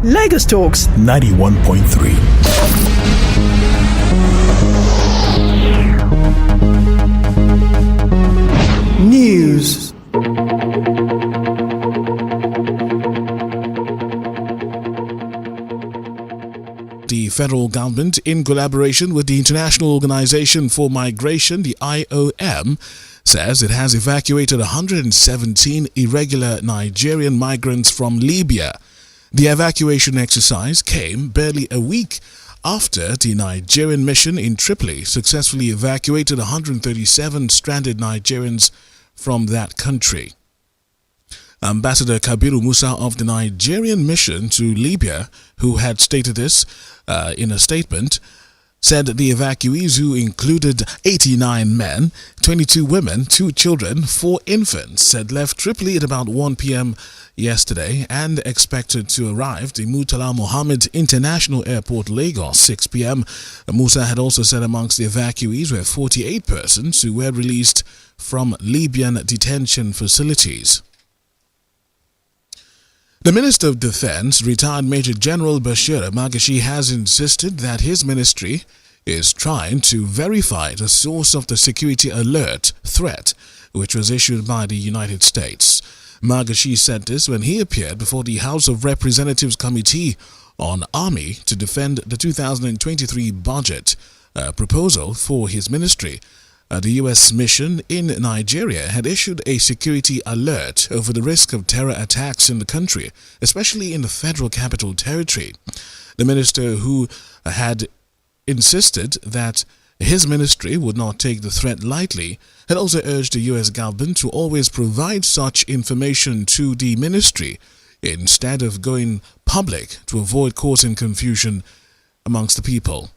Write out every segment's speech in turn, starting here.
Lagos Talks 91.3. News. The federal government, in collaboration with the International Organization for Migration, the IOM, says it has evacuated 117 irregular Nigerian migrants from Libya. The evacuation exercise came barely a week after the Nigerian mission in Tripoli successfully evacuated 137 stranded Nigerians from that country. Ambassador Kabiru Musa of the Nigerian mission to Libya, who had stated this in a statement, said the evacuees, who included 89 men, 22 women, 2 children, 4 infants, had left Tripoli at about 1 p.m. yesterday and expected to arrive at the Murtala Mohammed International Airport, Lagos, 6 p.m. Musa had also said amongst the evacuees were 48 persons who were released from Libyan detention facilities. The Minister of Defense, retired Major General Bashir Magashi, has insisted that his ministry is trying to verify the source of the security alert threat which was issued by the United States. Magashi said this when he appeared before the House of Representatives Committee on Army to defend the 2023 budget proposal for his ministry. The U.S. mission in Nigeria had issued a security alert over the risk of terror attacks in the country, especially in the Federal Capital Territory. The minister, who had insisted that his ministry would not take the threat lightly, had also urged the U.S. government to always provide such information to the ministry instead of going public to avoid causing confusion amongst the people.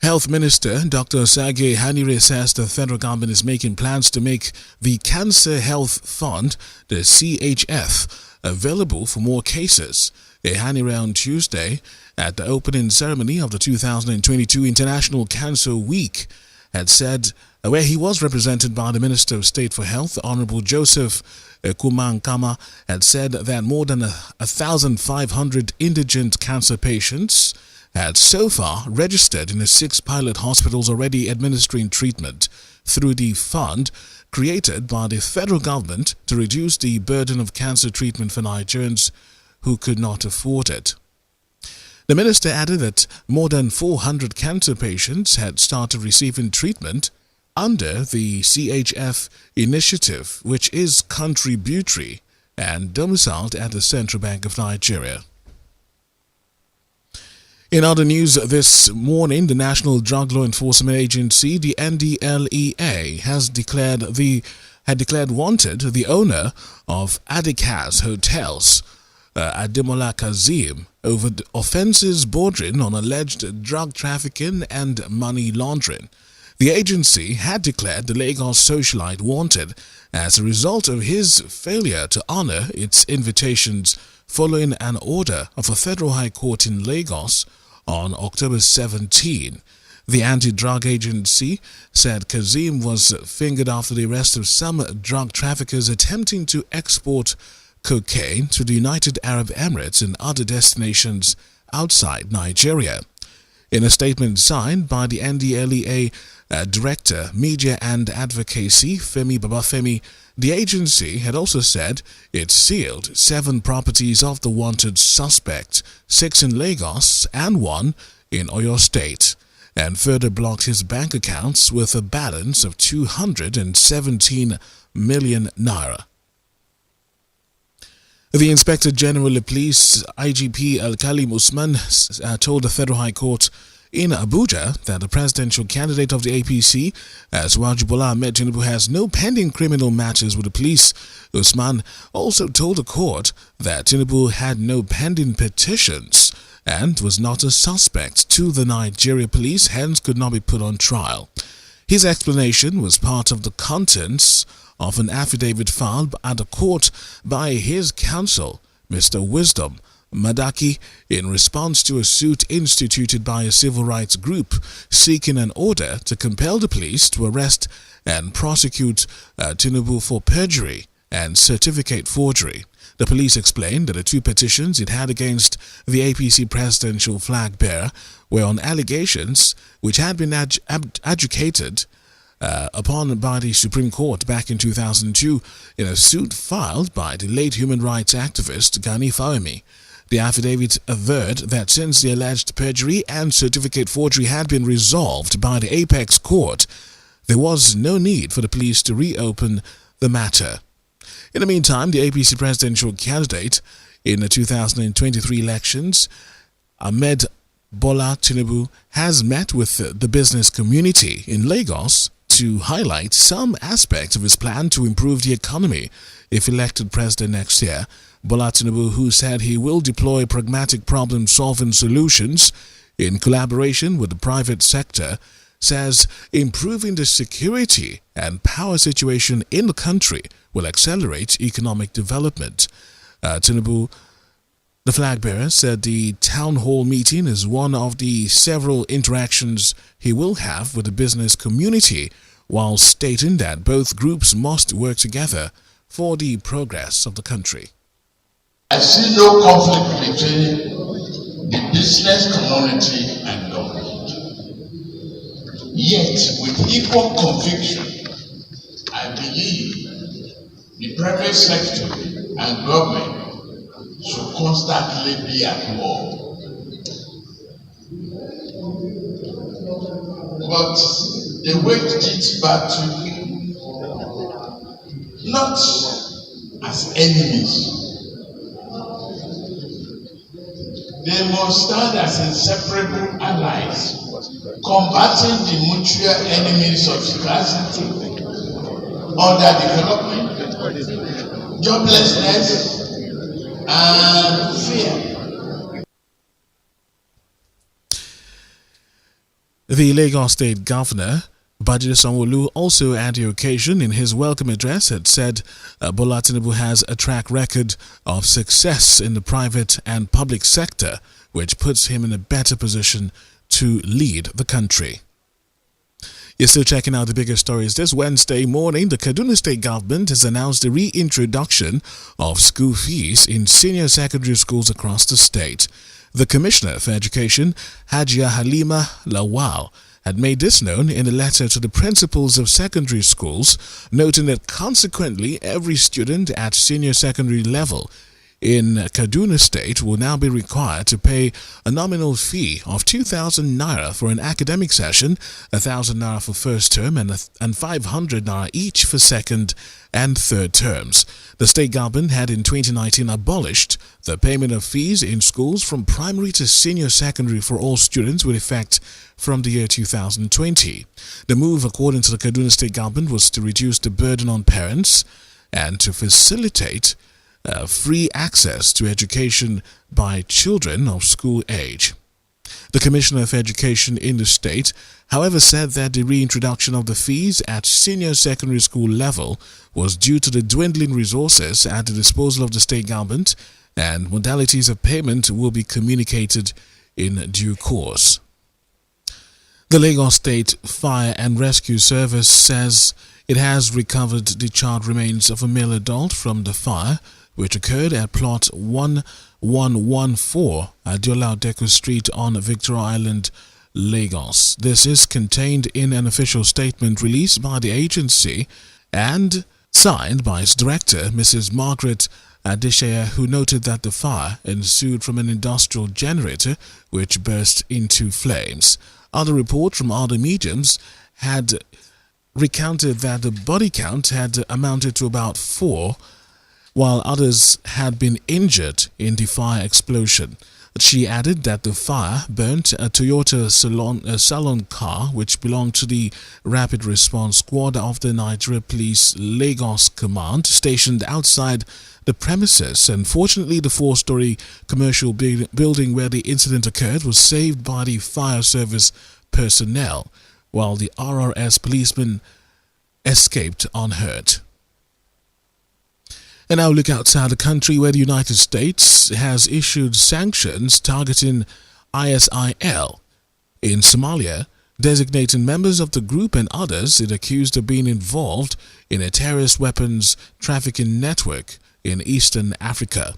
Health Minister Dr. Sergey Hanire says the federal government is making plans to make the Cancer Health Fund, the CHF, available for more cases. Hanire on Tuesday, at the opening ceremony of the 2022 International Cancer Week, had said, where he was represented by the Minister of State for Health, Honorable Joseph Kumankama, had said that more than 1,500 indigent cancer patients had so far registered in the 6 pilot hospitals already administering treatment through the fund created by the federal government to reduce the burden of cancer treatment for Nigerians who could not afford it. The minister added that more than 400 cancer patients had started receiving treatment under the CHF initiative, which is contributory and domiciled at the Central Bank of Nigeria. In other news this morning, the National Drug Law Enforcement Agency, the NDLEA, had declared wanted the owner of Adikaz Hotels, Ademola Kazeem, over offences bordering on alleged drug trafficking and money laundering. The agency had declared the Lagos socialite wanted as a result of his failure to honour its invitations following an order of a federal high court in Lagos on October 17. The anti-drug agency said Kazeem was fingered after the arrest of some drug traffickers attempting to export cocaine to the United Arab Emirates and other destinations outside Nigeria. In a statement signed by the NDLEA Director, Media and Advocacy, Femi Babafemi, the agency had also said it sealed 7 properties of the wanted suspect, 6 in Lagos and 1 in Oyo State, and further blocked his bank accounts with a balance of 217 million naira. The Inspector General of Police, IGP Al-Kalim Usman, told the Federal High Court in Abuja that the presidential candidate of the APC, Asiwaju Bola Ahmed Tinubu, has no pending criminal matters with the police. Usman also told the court that Tinubu had no pending petitions and was not a suspect to the Nigeria police, hence could not be put on trial. His explanation was part of the contents of an affidavit filed at the court by his counsel, Mr. Wisdom Madaki, in response to a suit instituted by a civil rights group seeking an order to compel the police to arrest and prosecute Tinubu for perjury and certificate forgery. The police explained that the two petitions it had against the APC presidential flag bearer were on allegations which had been adjudicated upon by the Supreme Court back in 2002 in a suit filed by the late human rights activist Gani Fawemi. The affidavit averred that since the alleged perjury and certificate forgery had been resolved by the Apex Court, there was no need for the police to reopen the matter. In the meantime, the APC presidential candidate in the 2023 elections, Ahmed Bola Tinubu, has met with the business community in Lagos to highlight some aspects of his plan to improve the economy if elected president next year. Bola Tinubu, who said he will deploy pragmatic problem-solving solutions in collaboration with the private sector, says improving the security and power situation in the country will accelerate economic development. Tinubu, the flag bearer, said the town hall meeting is one of the several interactions he will have with the business community, while stating that both groups must work together for the progress of the country. I see no conflict between the business community and government. Yet, with equal conviction, I believe the private sector and government should constantly be at war. But they wage this battle not as enemies. They must stand as inseparable allies, combating the mutual enemies of scarcity, underdevelopment, joblessness, and fear. The Lagos State Governor, Babajide Sanwo-Olu, also at the occasion in his welcome address had said Bola Tinubu has a track record of success in the private and public sector, which puts him in a better position to lead the country. You're still checking out the biggest stories. This Wednesday morning, the Kaduna State government has announced the reintroduction of school fees in senior secondary schools across the state. The Commissioner for Education, Hajia Halima Lawal, had made this known in a letter to the principals of secondary schools, noting that consequently every student at senior secondary level in Kaduna State will now be required to pay a nominal fee of 2,000 naira for an academic session, 1,000 naira for first term, and 500 naira each for second and third terms. The state government had in 2019 abolished the payment of fees in schools from primary to senior secondary for all students with effect from the year 2020. The move, according to the Kaduna State government, was to reduce the burden on parents and to facilitate free access to education by children of school age. The Commissioner for Education in the state, however, said that the reintroduction of the fees at senior secondary school level was due to the dwindling resources at the disposal of the state government, and modalities of payment will be communicated in due course. The Lagos State Fire and Rescue Service says it has recovered the charred remains of a male adult from the fire, which occurred at plot 1114 Adeola Odeku Street on Victoria Island, Lagos. This is contained in an official statement released by the agency and signed by its director, Mrs. Margaret Adeshaya, who noted that the fire ensued from an industrial generator which burst into flames. Other reports from other mediums had recounted that the body count had amounted to about 4, while others had been injured in the fire explosion. She added that the fire burnt a Toyota Salon car which belonged to the Rapid Response Squad of the Nigeria Police Lagos Command, stationed outside the premises. Unfortunately, the 4-story commercial building where the incident occurred was saved by the fire service personnel, while the RRS policeman escaped unhurt. And now look outside the country, where the United States has issued sanctions targeting ISIL in Somalia, designating members of the group and others it accused of being involved in a terrorist weapons trafficking network in Eastern Africa.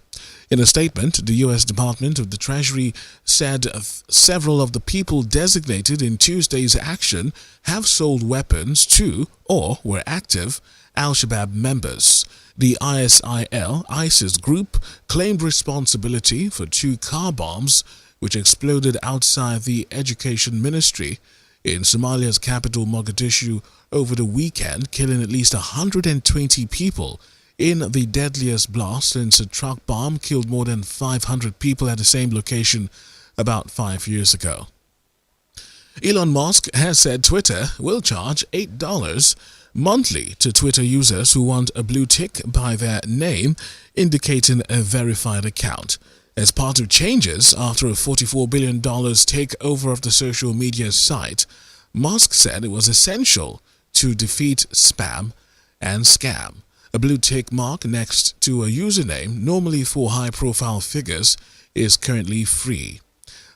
In a statement, the U.S. Department of the Treasury said several of the people designated in Tuesday's action have sold weapons to or were active Al-Shabaab members. The ISIS group claimed responsibility for 2 car bombs which exploded outside the Education Ministry in Somalia's capital Mogadishu over the weekend, killing at least 120 people in the deadliest blast since a truck bomb killed more than 500 people at the same location about 5 years ago. Elon Musk has said Twitter will charge $8 monthly to Twitter users who want a blue tick by their name indicating a verified account. As part of changes after a $44 billion takeover of the social media site, Musk said it was essential to defeat spam and scam. A blue tick mark next to a username, normally for high-profile figures, is currently free.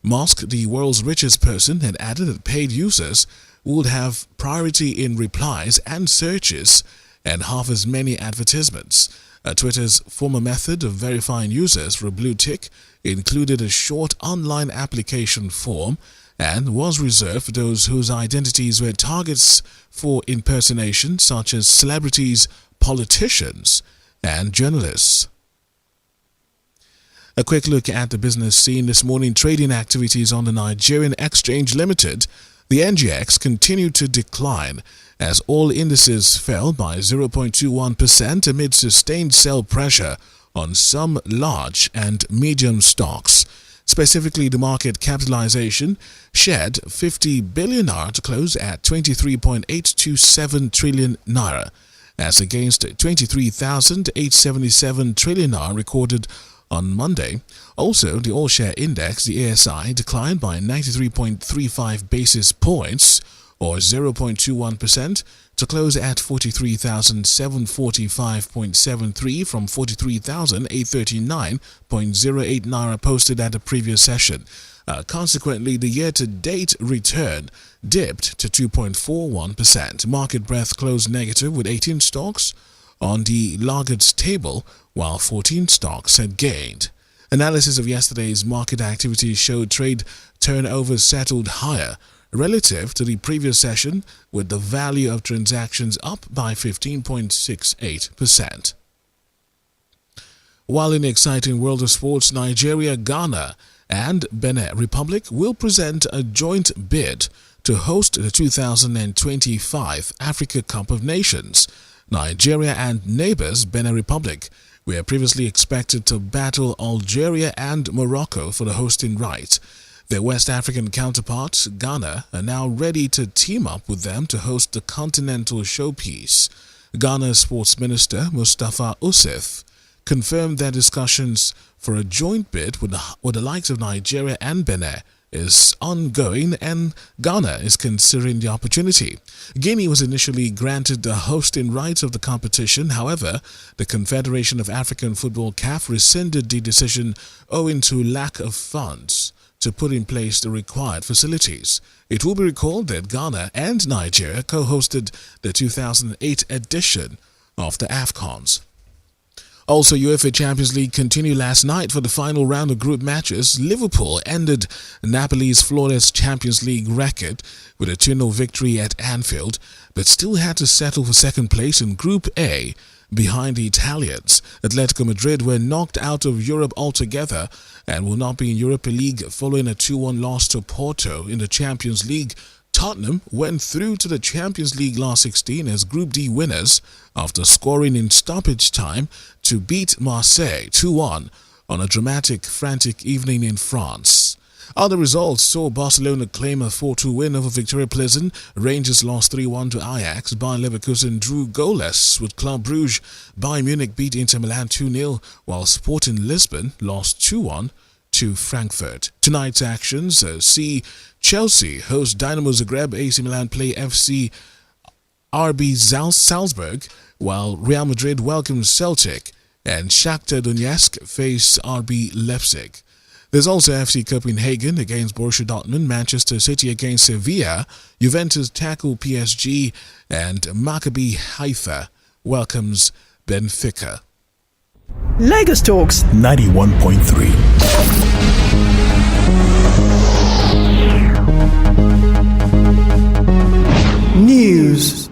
Musk, the world's richest person, had added that paid users would have priority in replies and searches and half as many advertisements. Twitter's former method of verifying users for a blue tick included a short online application form and was reserved for those whose identities were targets for impersonation, such as celebrities, politicians, and journalists. A quick look at the business scene this morning. Trading activities on the Nigerian Exchange Limited, the NGX, continued to decline as all indices fell by 0.21% amid sustained sell pressure on some large and medium stocks. Specifically, the market capitalization shed 50 billion naira to close at 23.827 trillion naira, as against 23,877 trillion naira recorded on Monday. Also, the all-share index, the ASI, declined by 93.35 basis points, or 0.21%, to close at 43,745.73 from 43,839.08 naira posted at the previous session. Consequently, the year-to-date return dipped to 2.41%. Market breadth closed negative with 18 stocks on the laggards table, while 14 stocks had gained. Analysis of yesterday's market activity showed trade turnover settled higher relative to the previous session, with the value of transactions up by 15.68%. While in the exciting world of sports, Nigeria, Ghana, and Benin Republic will present a joint bid to host the 2025 Africa Cup of Nations. Nigeria and neighbors Benin Republic were previously expected to battle Algeria and Morocco for the hosting right. Their West African counterparts, Ghana, are now ready to team up with them to host the continental showpiece. Ghana's Sports Minister Mustafa Usif confirmed their discussions for a joint bid with the likes of Nigeria and Benin is ongoing, and Ghana is considering the opportunity. Guinea was initially granted the hosting rights of the competition. However, the Confederation of African Football (CAF) rescinded the decision owing to lack of funds to put in place the required facilities. It will be recalled that Ghana and Nigeria co-hosted the 2008 edition of the AFCONs. Also, UEFA Champions League continued last night for the final round of group matches. Liverpool ended Napoli's flawless Champions League record with a 2-0 victory at Anfield, but still had to settle for second place in Group A behind the Italians. Atletico Madrid were knocked out of Europe altogether and will not be in Europa League following a 2-1 loss to Porto in the Champions League. Tottenham went through to the Champions League last 16 as Group D winners after scoring in stoppage time to beat Marseille 2-1 on a dramatic, frantic evening in France. Other results saw Barcelona claim a 4-2 win over Victoria Pleasant. Rangers lost 3-1 to Ajax. Bayern Leverkusen drew goalless with Club Brugge. Bayern Munich beat Inter Milan 2-0, while Sporting Lisbon lost 2-1 to Frankfurt. Tonight's actions see Chelsea host Dynamo Zagreb, AC Milan play FC RB Salzburg, while Real Madrid welcomes Celtic and Shakhtar Donetsk face RB Leipzig. There's also FC Copenhagen against Borussia Dortmund, Manchester City against Sevilla, Juventus tackle PSG, and Maccabi Haifa welcomes Benfica. Lagos Talks 91.3.